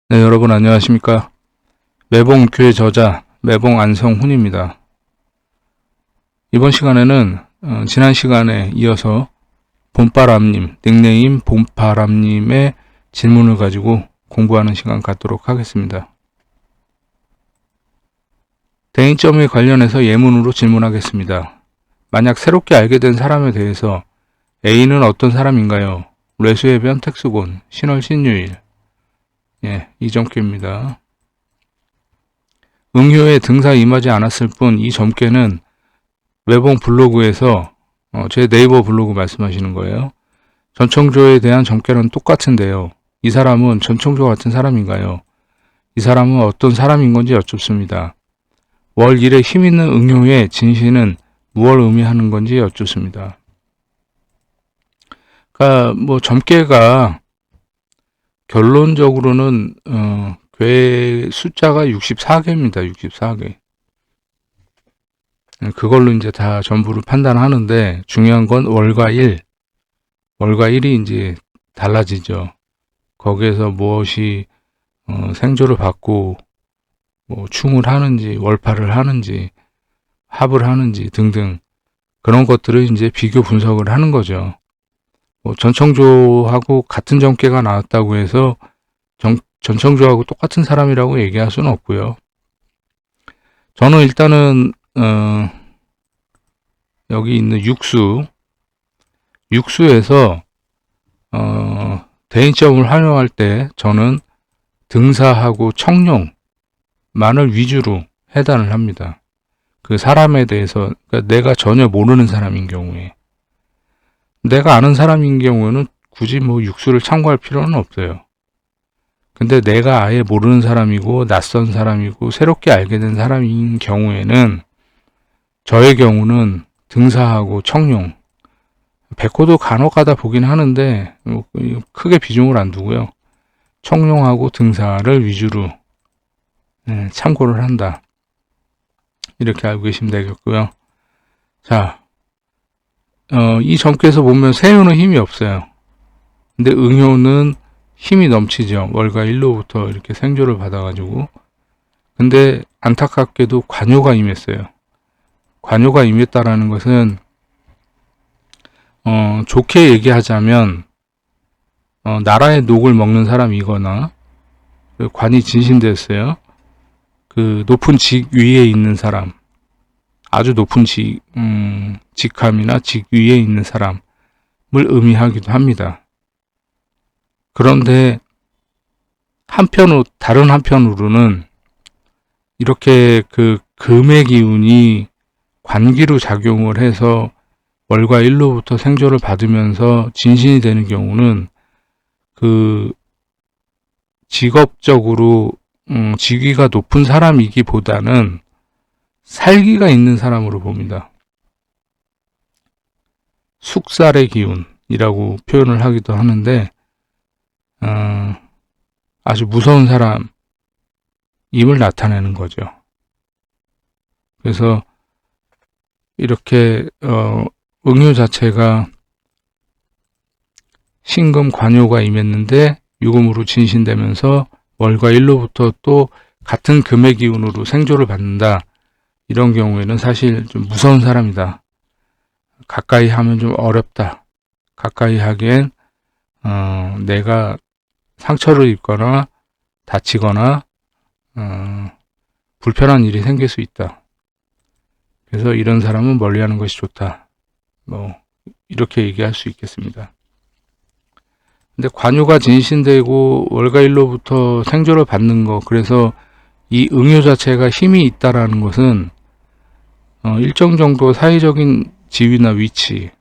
네, 여러분 안녕하십니까. 매봉교회 저자 매봉 안성훈입니다. 이번 시간에는 지난 시간에 이어서 봄바람님, 닉네임 봄바람님의 질문을 가지고 공부하는 시간 갖도록 하겠습니다. 대인점에 관련해서 예문으로 질문하겠습니다. 만약 새롭게 알게 된 사람에 대해서 A는 어떤 사람인가요? 례수해변 택수곤, 신월 신유일. 예, 이점괘입니다. 응효에 등사 임하지 않았을 뿐 이 점괘는 매봉 블로그에서 제 네이버 블로그 말씀하시는 거예요. 전청조에 대한 점괘는 똑같은데요. 이 사람은 전청조 같은 사람인가요? 이 사람은 어떤 사람인 건지 여쭙습니다. 월 1에 힘있는 응효의 진시는 무엇을 의미하는 건지 여쭙습니다. 그러니까 뭐 점괘가 결론적으로는 괴 숫자가 64개입니다. 64개. 그걸로 이제 다 전부를 판단하는데 중요한 건 월과 일. 월과 일이 이제 달라지죠. 거기에서 무엇이 생조를 받고 뭐 충을 하는지 월파를 하는지 합을 하는지 등등 그런 것들을 이제 비교 분석을 하는 거죠. 뭐 전청조하고 같은 점괘가 나왔다고 해서 전청조하고 똑같은 사람이라고 얘기할 수는 없고요. 저는 일단은 여기 있는 육수에서 대인점을 활용할 때 저는 등사하고 청룡만을 위주로 해단을 합니다. 그 사람에 대해서 그러니까 내가 전혀 모르는 사람인 경우에 내가 아는 사람인 경우에는 굳이 뭐 육수를 참고할 필요는 없어요. 근데 내가 아예 모르는 사람이고 낯선 사람이고 새롭게 알게 된 사람인 경우에는 저의 경우는 등사하고 청룡 백호도 간혹가다 보긴 하는데 크게 비중을 안 두고요. 청룡하고 등사를 위주로 참고를 한다. 이렇게 알고 계시면 되겠고요. 자, 이 점괘에서 보면 세효는 힘이 없어요. 근데 응효는 힘이 넘치죠. 월과 일로부터 이렇게 생조를 받아가지고. 근데 안타깝게도 관요가 임했어요. 관요가 임했다라는 것은 좋게 얘기하자면 나라의 녹을 먹는 사람이거나 관이 진신됐어요. 그 높은 직 위에 있는 사람, 아주 높은 직함이나 직 위에 있는 사람을 의미하기도 합니다. 그런데 다른 한편으로는 이렇게 그 금의 기운이 관기로 작용을 해서 월과 일로부터 생조를 받으면서 진신이 되는 경우는 그 직업적으로 직위가 높은 사람이기보다는 살기가 있는 사람으로 봅니다. 숙살의 기운이라고 표현을 하기도 하는데 아주 무서운 사람임을 나타내는 거죠. 그래서 이렇게 응효 자체가 신금 관요가 임했는데 유금으로 진신되면서 월과 일로부터 또 같은 금의 기운으로 생조를 받는다. 이런 경우에는 사실 좀 무서운 사람이다. 가까이 하면 좀 어렵다. 가까이 하기엔 내가 상처를 입거나 다치거나 불편한 일이 생길 수 있다. 그래서 이런 사람은 멀리하는 것이 좋다. 뭐 이렇게 얘기할 수 있겠습니다. 근데 관요가 진신되고 월과 일로부터 생조를 받는 거, 그래서 이 응효 자체가 힘이 있다라는 것은 일정 정도 사회적인 지위나 위치,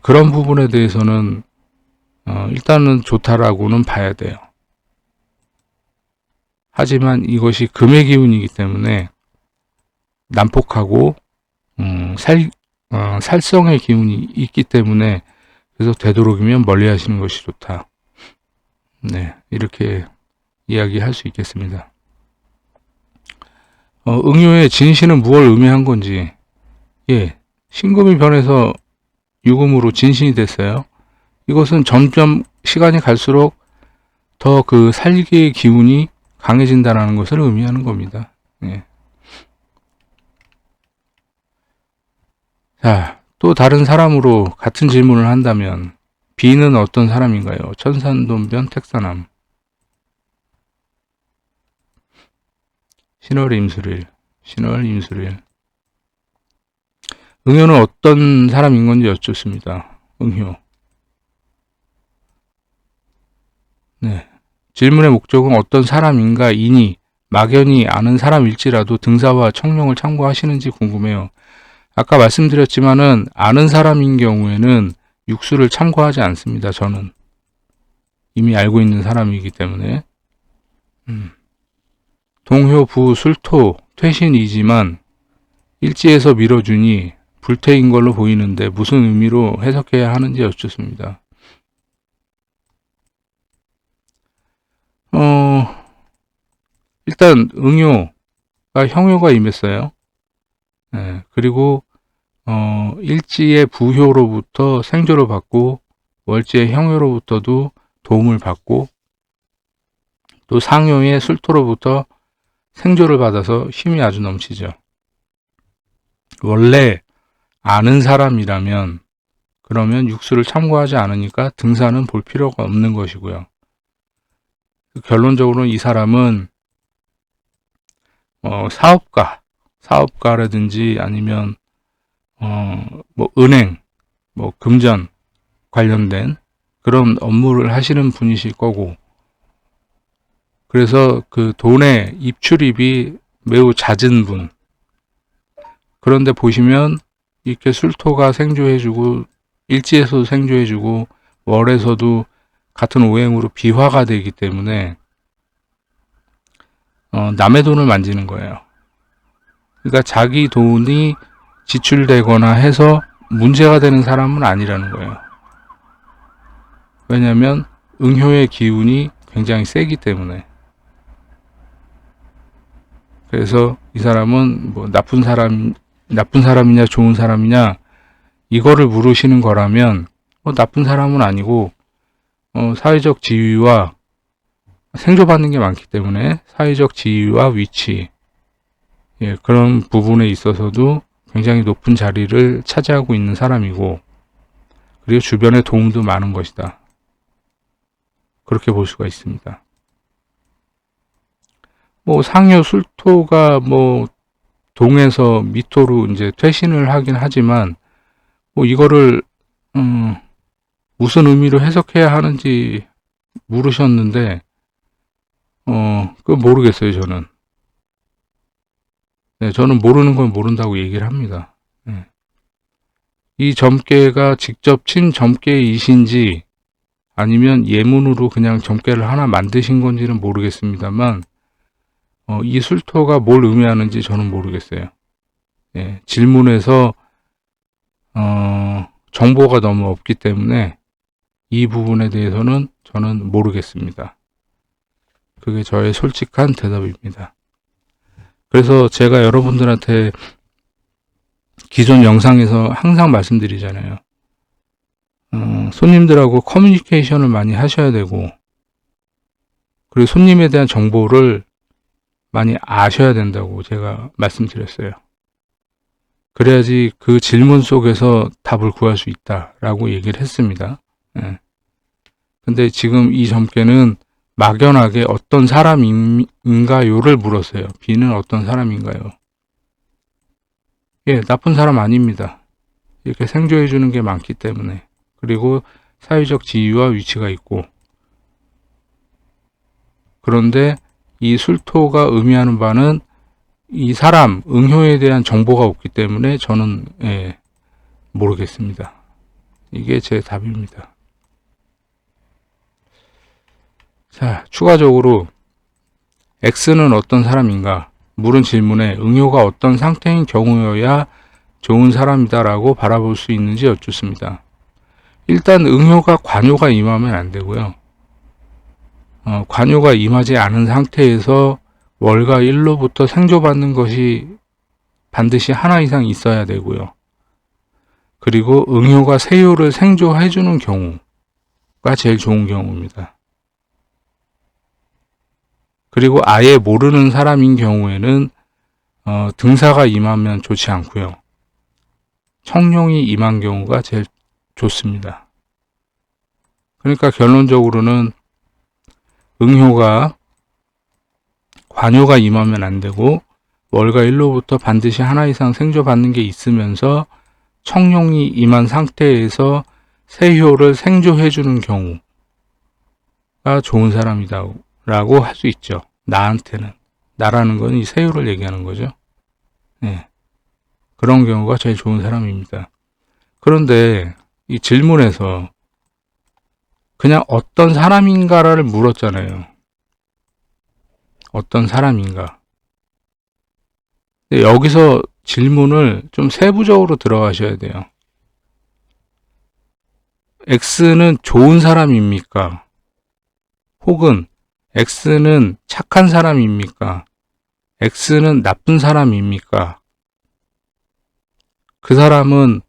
그런 부분에 대해서는 일단은 좋다라고는 봐야 돼요. 하지만 이것이 금의 기운이기 때문에 난폭하고 살성의 기운이 있기 때문에 그래서 되도록이면 멀리 하시는 것이 좋다. 네, 이렇게 이야기할 수 있겠습니다. 응효의 진신은 무엇을 의미한 건지, 신금이 변해서 유금으로 진신이 됐어요. 이것은 점점 시간이 갈수록 더 그 살기의 기운이 강해진다는 것을 의미하는 겁니다. 예. 자, 또 다른 사람으로 같은 질문을 한다면 B는 어떤 사람인가요? 천산돈변 택사남. 신월 임술일. 응효는 어떤 사람인 건지 여쭙습니다. 응효. 네. 질문의 목적은 어떤 사람인가 이니 막연히 아는 사람일지라도 등사와 청룡을 참고하시는지 궁금해요. 아까 말씀드렸지만은 아는 사람인 경우에는 육수를 참고하지 않습니다. 저는 이미 알고 있는 사람이기 때문에. 동효 부 술토 퇴신이지만 일지에서 밀어주니 불태인 걸로 보이는데 무슨 의미로 해석해야 하는지 여쭙습니다. 일단 응효가 형효가 임했어요. 네, 그리고 일지의 부효로부터 생조를 받고 월지의 형효로부터도 도움을 받고 또 상효의 술토로부터 생조를 받아서 힘이 아주 넘치죠. 원래 아는 사람이라면 그러면 육수를 참고하지 않으니까 등산은 볼 필요가 없는 것이고요. 결론적으로는 이 사람은 사업가라든지 아니면 뭐 은행, 뭐 금전 관련된 그런 업무를 하시는 분이실 거고, 그래서 그 돈의 입출입이 매우 잦은 분. 그런데 보시면 이렇게 술토가 생조해주고 일지에서도 생조해주고 월에서도 같은 오행으로 비화가 되기 때문에 남의 돈을 만지는 거예요. 그러니까 자기 돈이 지출되거나 해서 문제가 되는 사람은 아니라는 거예요. 왜냐하면 응효의 기운이 굉장히 세기 때문에. 그래서 이 사람은 뭐 나쁜 사람이냐 좋은 사람이냐 이거를 물으시는 거라면 나쁜 사람은 아니고 사회적 지위와 생존받는 게 많기 때문에 사회적 지위와 위치, 예, 그런 부분에 있어서도 굉장히 높은 자리를 차지하고 있는 사람이고, 그리고 주변에 도움도 많은 것이다. 그렇게 볼 수가 있습니다. 뭐 상효 술토가 뭐 동에서 미토로 이제 퇴신을 하긴 하지만 뭐 이거를 무슨 의미로 해석해야 하는지 물으셨는데 그건 모르겠어요. 저는. 네, 저는 모르는 건 모른다고 얘기를 합니다. 네. 이 점괘가 직접 친 점괘이신지 아니면 예문으로 그냥 점괘를 하나 만드신 건지는 모르겠습니다만 이 술토가 뭘 의미하는지 저는 모르겠어요. 네, 질문에서 정보가 너무 없기 때문에 이 부분에 대해서는 저는 모르겠습니다. 그게 저의 솔직한 대답입니다. 그래서 제가 여러분들한테 기존 영상에서 항상 말씀드리잖아요. 손님들하고 커뮤니케이션을 많이 하셔야 되고, 그리고 손님에 대한 정보를 많이 아셔야 된다고 제가 말씀드렸어요. 그래야지 그 질문 속에서 답을 구할 수 있다라고 얘기를 했습니다. 예. 근데 지금 이 점괘는 막연하게 어떤 사람인가요를 물었어요. B는 어떤 사람인가요? 예, 나쁜 사람 아닙니다. 이렇게 생조해 주는 게 많기 때문에. 그리고 사회적 지위와 위치가 있고. 그런데 이 술토가 의미하는 바는 이 사람, 응효에 대한 정보가 없기 때문에 저는 모르겠습니다. 이게 제 답입니다. 자, 추가적으로 X는 어떤 사람인가? 물은 질문에 응효가 어떤 상태인 경우여야 좋은 사람이다 라고 바라볼 수 있는지 여쭙습니다. 일단 응효가 관요가 임하면 안 되고요. 관요가 임하지 않은 상태에서 월과 일로부터 생조받는 것이 반드시 하나 이상 있어야 되고요. 그리고 응효가 세요를 생조해주는 경우가 제일 좋은 경우입니다. 그리고 아예 모르는 사람인 경우에는 등사가 임하면 좋지 않고요. 청룡이 임한 경우가 제일 좋습니다. 그러니까 결론적으로는 응효가 관효가 임하면 안 되고 월과 일로부터 반드시 하나 이상 생조받는 게 있으면서 청룡이 임한 상태에서 세효를 생조해 주는 경우가 좋은 사람이다 라고 할 수 있죠. 나한테는. 나라는 건 이 세효를 얘기하는 거죠. 네. 그런 경우가 제일 좋은 사람입니다. 그런데 이 질문에서 그냥 어떤 사람인가를 물었잖아요. 어떤 사람인가. 근데 여기서 질문을 좀 세부적으로 들어가셔야 돼요. X는 좋은 사람입니까? 혹은 X는 착한 사람입니까? X는 나쁜 사람입니까? 그 사람은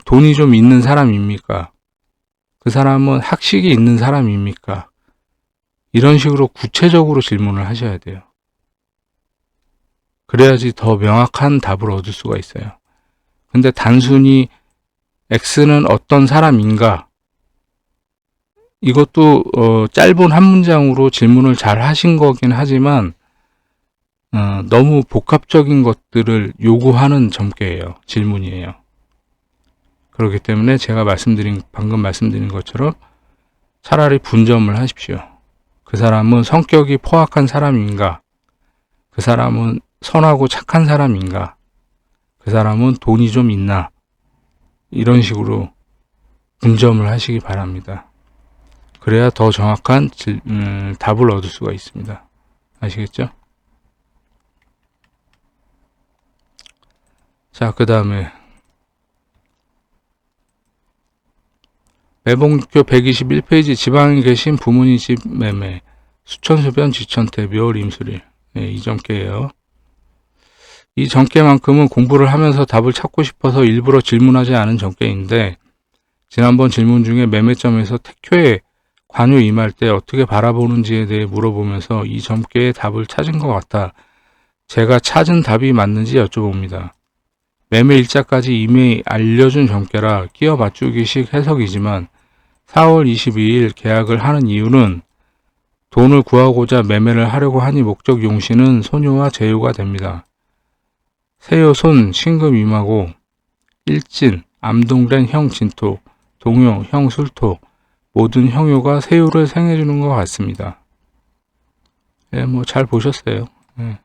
돈이 좀 있는 사람입니까? 그 사람은 학식이 있는 사람입니까? 이런 식으로 구체적으로 질문을 하셔야 돼요. 그래야지 더 명확한 답을 얻을 수가 있어요. 근데 단순히 X는 어떤 사람인가? 이것도 짧은 한 문장으로 질문을 잘 하신 거긴 하지만 너무 복합적인 것들을 요구하는 점괘예요. 질문이에요. 그렇기 때문에 제가 방금 말씀드린 것처럼 차라리 분점을 하십시오. 그 사람은 성격이 포악한 사람인가? 그 사람은 선하고 착한 사람인가? 그 사람은 돈이 좀 있나? 이런 식으로 분점을 하시기 바랍니다. 그래야 더 정확한 답을 얻을 수가 있습니다. 아시겠죠? 자, 그 다음에 매봉교 121페이지 지방에 계신 부모님 집 매매 수천수변 지천태 묘월 임수일. 네, 이 점괘예요. 이 점괘만큼은 공부를 하면서 답을 찾고 싶어서 일부러 질문하지 않은 점괘인데 지난번 질문 중에 매매점에서 택효에 관유 임할 때 어떻게 바라보는지에 대해 물어보면서 이 점괘의 답을 찾은 것 같아 제가 찾은 답이 맞는지 여쭤봅니다. 매매 일자까지 이미 알려준 점괘라 끼워 맞추기식 해석이지만 4월 22일 계약을 하는 이유는 돈을 구하고자 매매를 하려고 하니 목적 용신은 소녀와 제요가 됩니다. 세요 손 신금 임하고 일진 암동된 형 진토 동요 형 술토 모든 형요가 세요를 생해주는 것 같습니다. 예, 뭐 잘 보셨어요. 예.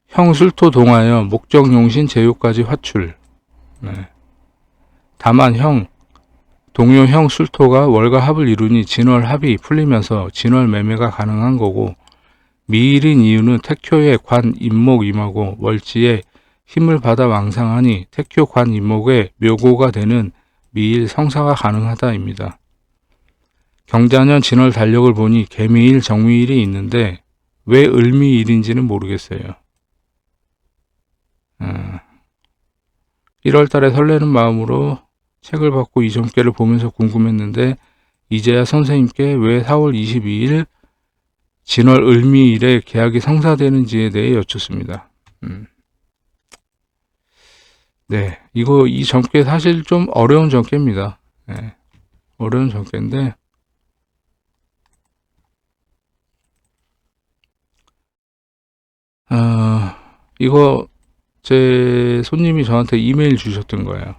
형 술토 동하여 목적 용신 제요까지 화출. 네. 다만 형 동요 형 술토가 월과 합을 이루니 진월 합이 풀리면서 진월 매매가 가능한 거고 미일인 이유는 택효의 관 임목 임하고 월지에 힘을 받아 왕상하니 택효 관 임목의 묘고가 되는 미일 성사가 가능하다입니다. 경자년 진월 달력을 보니 개미일 정미일이 있는데 왜 을미일인지는 모르겠어요. 1월 달에 설레는 마음으로 책을 받고 이 점괘를 보면서 궁금했는데 이제야 선생님께 왜 4월 22일 진월 을미일에 계약이 성사되는지에 대해 여쭙습니다. 네, 이 점괘 사실 좀 어려운 점괘입니다. 네, 어려운 점괘인데 이거 제 손님이 저한테 이메일 주셨던 거예요.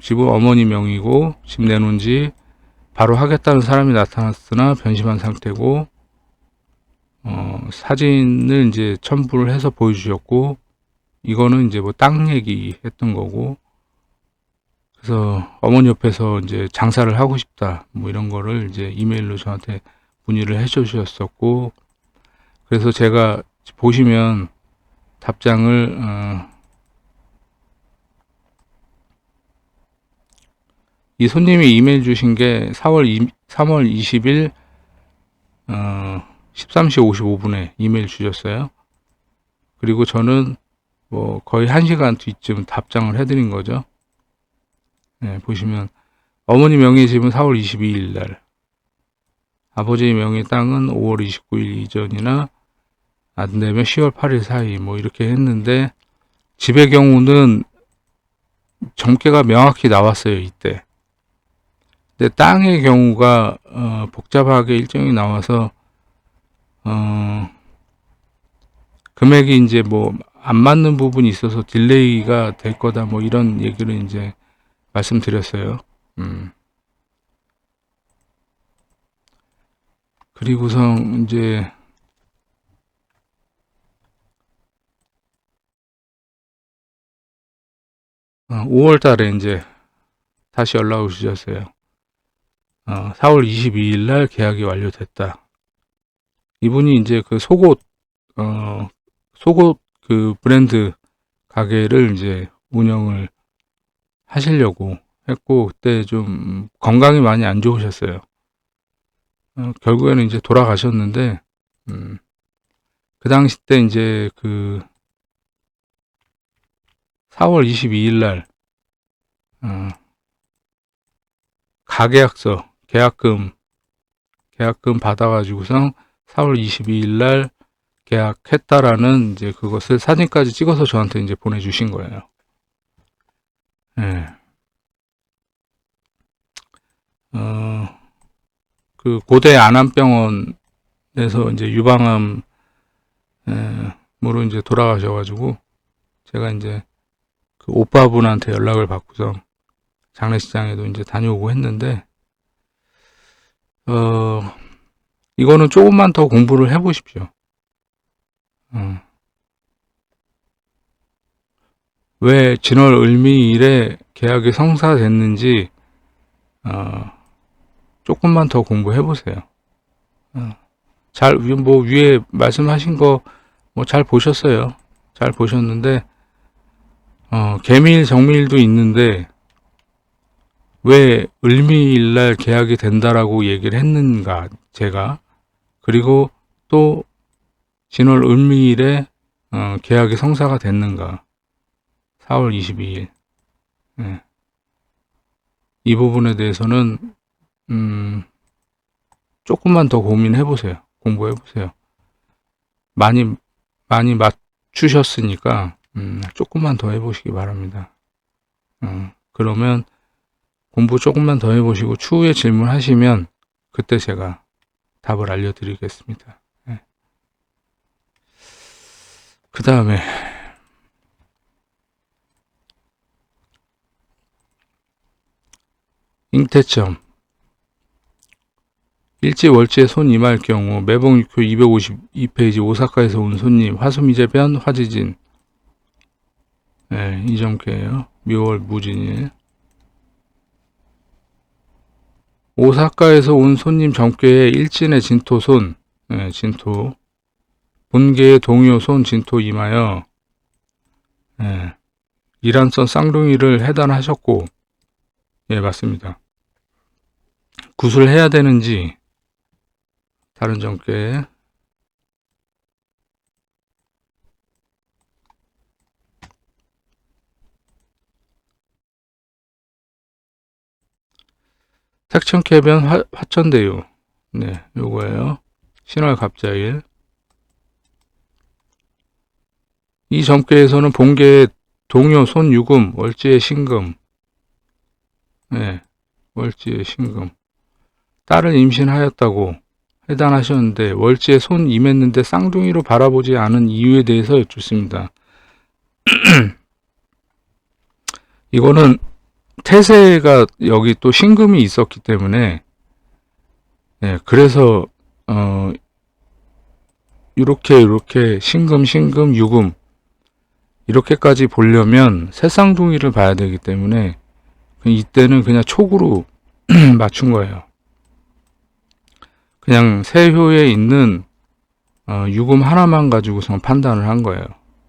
집은 어머니 명의고 집 내놓은 지 바로 하겠다는 사람이 나타났으나 변심한 상태고 사진을 이제 첨부를 해서 보여주셨고 이거는 이제 뭐 땅 얘기 했던 거고 그래서 어머니 옆에서 이제 장사를 하고 싶다 뭐 이런 거를 이제 이메일로 저한테 문의를 해 주셨었고 그래서 제가 보시면 답장을 이 손님이 이메일 주신 게 3월 20일 13시 55분에 이메일 주셨어요. 그리고 저는 뭐 거의 1시간 뒤쯤 답장을 해드린 거죠. 보시면 어머니 명의 집은 4월 22일 날, 아버지 명의 땅은 5월 29일 이전이나 안 되면 10월 8일 사이 뭐 이렇게 했는데, 집의 경우는 점괘가 명확히 나왔어요, 이때. 근데 땅의 경우가 복잡하게 일정이 나와서 금액이 이제 뭐 안 맞는 부분이 있어서 딜레이가 될 거다, 뭐 이런 얘기를 이제 말씀드렸어요. 그리고서 이제 5월 달에 이제 다시 연락을 주셨어요. 4월 22일 날 계약이 완료됐다. 이분이 이제 그 속옷 그 브랜드 가게를 이제 운영을 하시려고 했고, 그때 좀 건강이 많이 안 좋으셨어요. 결국에는 이제 돌아가셨는데, 그 당시 때 이제 그 4월 22일 날 가계약서 계약금 받아가지고서 4월 22일 날 계약했다라는 이제 그것을 사진까지 찍어서 저한테 이제 보내주신 거예요. 예. 그 고대 안암병원에서 이제 유방암으로 이제 돌아가셔가지고, 제가 이제 그 오빠분한테 연락을 받고서 장례식장에도 이제 다녀오고 했는데, 이거는 조금만 더 공부를 해보십시오. 왜 진월 을미일에 계약이 성사됐는지 조금만 더 공부해보세요. 뭐 위에 말씀하신 거 뭐 잘 보셨어요. 잘 보셨는데, 개미일 정미일도 있는데 왜 을미일날 계약이 된다라고 얘기를 했는가, 제가. 그리고 또 진월 을미일에 계약이 성사가 됐는가, 4월 22일. 이 부분에 대해서는 조금만 더 고민해보세요. 공부해보세요. 많이 맞추셨으니까 조금만 더 해보시기 바랍니다. 그러면 공부 조금만 더 해보시고 추후에 질문하시면 그때 제가 답을 알려드리겠습니다. 그 다음에 잉태점, 일지 월지에 손 임할 경우 매봉육효 252페이지 오사카에서 온 손님 화수미제변 화지진, 이 점괘예요. 묘월 무진일. 오사카에서 온 손님 점괘에 일진의 진토 손, 진토 본계의 동요 손 진토 임하여 이란선 쌍둥이를 해단하셨고, 맞습니다. 구술해야 되는지 다른 점괘, 택천캐변 화천대유, 요거예요. 신월 갑자일. 이 점괘에서는 본계의 동요 손유금 월지의 신금, 월지의 신금, 딸을 임신하였다고 해단하셨는데 월지에 손 임했는데 쌍둥이로 바라보지 않은 이유에 대해서 여쭙습니다. 이거는 태세가 여기 또 신금이 있었기 때문에, 그래서 이렇게 신금 유금 이렇게까지 보려면 새 쌍둥이를 봐야 되기 때문에 이때는 그냥 촉으로 맞춘 거예요. 그냥 세효에 있는 유금 하나만 가지고서 판단을 한 거예요.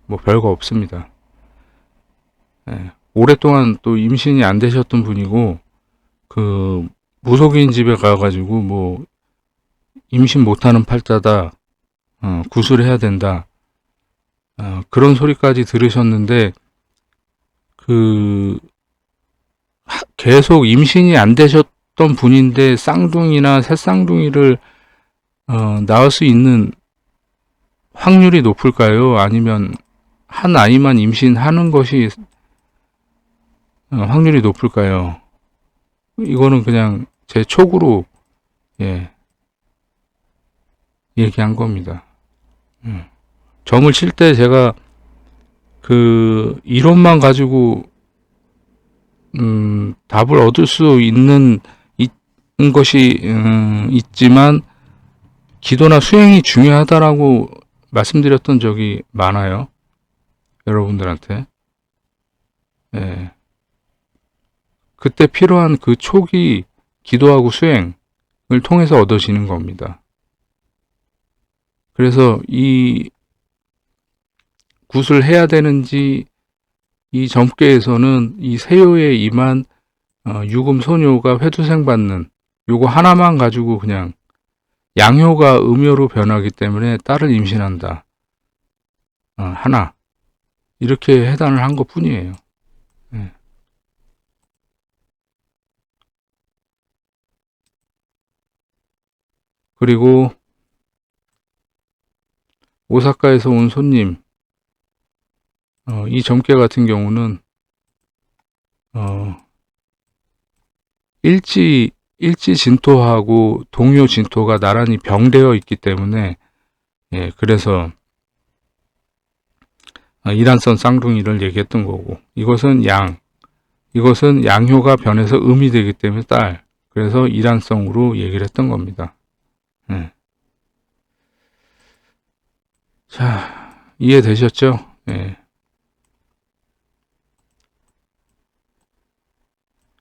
뭐 별거 없습니다. 오랫동안 또 임신이 안 되셨던 분이고, 그 무속인 집에 가가지고 뭐 임신 못하는 팔자다, 구술해야 된다, 그런 소리까지 들으셨는데, 그 계속 임신이 안 되셨던 분인데 쌍둥이나 새쌍둥이를 낳을 수 있는 확률이 높을까요? 아니면 한 아이만 임신하는 것이 확률이 높을까요? 이거는 그냥 제 촉으로 예, 얘기한 겁니다. 점을 칠 때 제가 그 이론만 가지고 답을 얻을 수 있는 것이 있지만 기도나 수행이 중요하다라고 말씀드렸던 적이 많아요. 여러분들한테. 예. 그때 필요한 그 촉이 기도하고 수행을 통해서 얻어지는 겁니다. 그래서 이 굿을 해야 되는지 이 점괘에서는 이 세요에 임한 유금 소녀가 회두생 받는 요거 하나만 가지고 그냥 양효가 음효로 변하기 때문에 딸을 임신한다. 하나. 이렇게 해단을 한 것 뿐이에요. 네. 그리고 오사카에서 온 손님, 이 점괘 같은 경우는 일지 진토하고 동요 진토가 나란히 병되어 있기 때문에 예, 그래서 이란선 쌍둥이를 얘기했던 거고, 이것은 양효가 변해서 음이 되기 때문에 딸, 그래서 이란성으로 얘기를 했던 겁니다. 예. 자, 이해되셨죠? 예.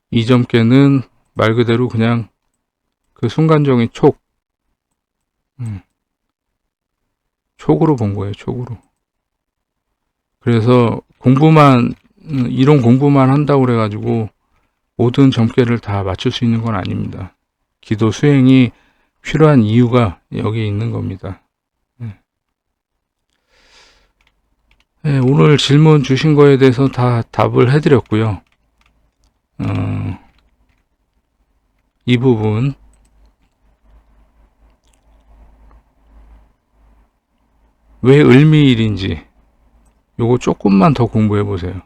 이 점괘는 말 그대로 그냥 그 순간적인 촉으로 본 거예요, 촉으로. 그래서 이론 공부만 한다고 그래가지고 모든 점괘를 다 맞출 수 있는 건 아닙니다. 기도 수행이 필요한 이유가 여기 있는 겁니다. 네, 오늘 질문 주신 거에 대해서 다 답을 해드렸고요. 이 부분 왜 을미일인지 요거 조금만 더 공부해 보세요.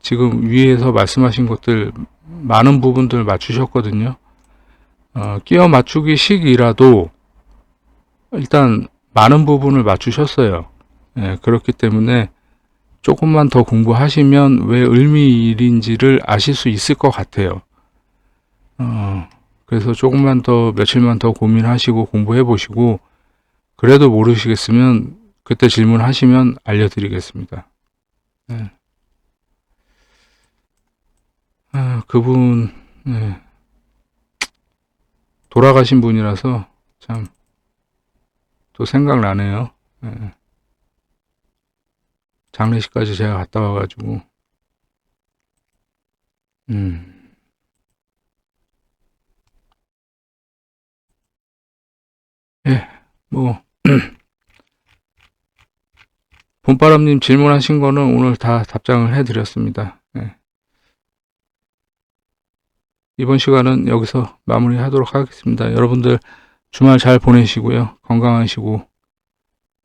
지금 위에서 말씀하신 것들 많은 부분들 맞추셨거든요. 끼워 맞추기 식이라도 일단 많은 부분을 맞추셨어요. 예, 그렇기 때문에 조금만 더 공부하시면 왜 을미일인지를 아실 수 있을 것 같아요. 그래서 조금만 더 며칠만 더 고민하시고 공부해 보시고, 그래도 모르시겠으면 그때 질문하시면 알려드리겠습니다. 네. 그분 네. 돌아가신 분이라서 참 또 생각나네요. 네. 장례식까지 제가 갔다 와가지고 예, 뭐 봄바람님 질문하신 거는 오늘 다 답장을 해드렸습니다. 예. 이번 시간은 여기서 마무리하도록 하겠습니다. 여러분들 주말 잘 보내시고요. 건강하시고,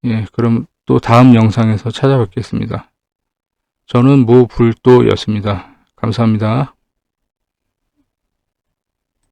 예, 그럼 또 다음 영상에서 찾아뵙겠습니다. 저는 무불도였습니다. 감사합니다.